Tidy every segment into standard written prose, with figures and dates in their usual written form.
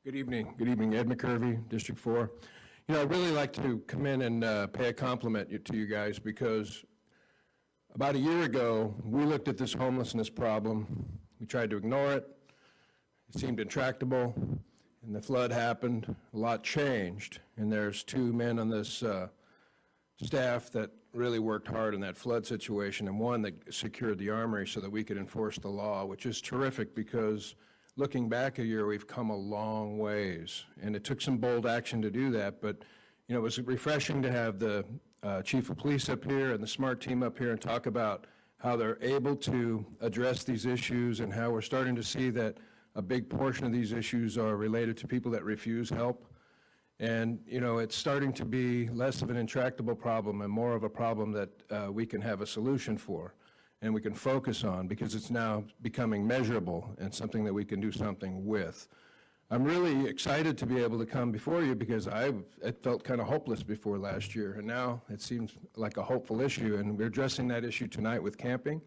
Good evening. Good evening, Ed McCurvey, District 4. You know, I'd really like to come in and pay a compliment to you guys because about a year ago, we looked at this homelessness problem. We tried to ignore it. It seemed intractable, and the flood happened. A lot changed, and there's two men on this staff that really worked hard in that flood situation, and one that secured the Armory so that we could enforce the law, which is terrific because looking back a year, we've come a long ways, and it took some bold action to do that, but you know, it was refreshing to have the Chief of Police up here and the SMART team up here and talk about how they're able to address these issues and how we're starting to see that a big portion of these issues are related to people that refuse help. And you know, it's starting to be less of an intractable problem and more of a problem that we can have a solution for and we can focus on because it's now becoming measurable and something that we can do something with. I'm really excited to be able to come before you because it felt kind of hopeless before last year, and now it seems like a hopeful issue, and we're addressing that issue tonight with camping.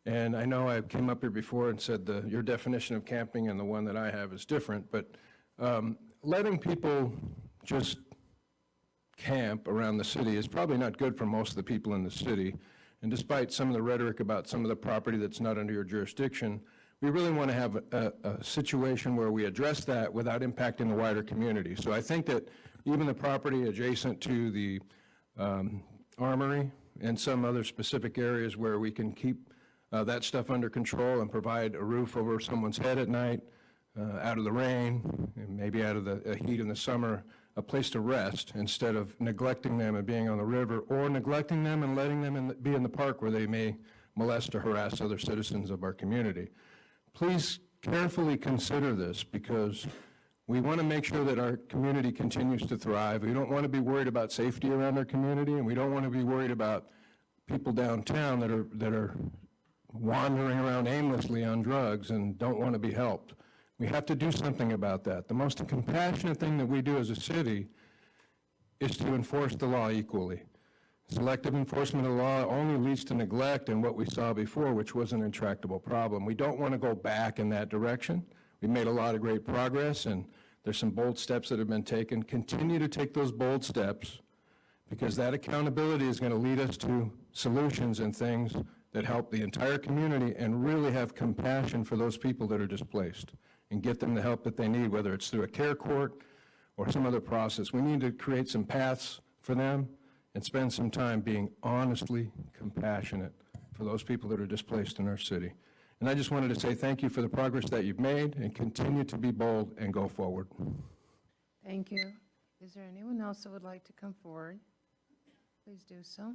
And I know I came up here before and said your definition of camping and the one that I have is different, but letting people just camp around the city is probably not good for most of the people in the city. And despite some of the rhetoric about some of the property that's not under your jurisdiction, we really want to have a situation where we address that without impacting the wider community. So I think that even the property adjacent to the Armory and some other specific areas where we can keep that stuff under control and provide a roof over someone's head at night, out of the rain, and maybe out of the heat in the summer, a place to rest instead of neglecting them and being on the river, or neglecting them and letting them be in the park where they may molest or harass other citizens of our community. Please carefully consider this because we want to make sure that our community continues to thrive. We don't want to be worried about safety around our community, and we don't want to be worried about people downtown that are wandering around aimlessly on drugs and don't want to be helped. We have to do something about that. The most compassionate thing that we do as a city is to enforce the law equally. Selective enforcement of the law only leads to neglect and what we saw before, which was an intractable problem. We don't want to go back in that direction. We made a lot of great progress, and there's some bold steps that have been taken. Continue to take those bold steps because that accountability is going to lead us to solutions and things that help the entire community and really have compassion for those people that are displaced and get them the help that they need, whether it's through a care court or some other process. We need to create some paths for them and spend some time being honestly compassionate for those people that are displaced in our city. And I just wanted to say thank you for the progress that you've made and continue to be bold and go forward. Thank you. Is there anyone else that would like to come forward? Please do so.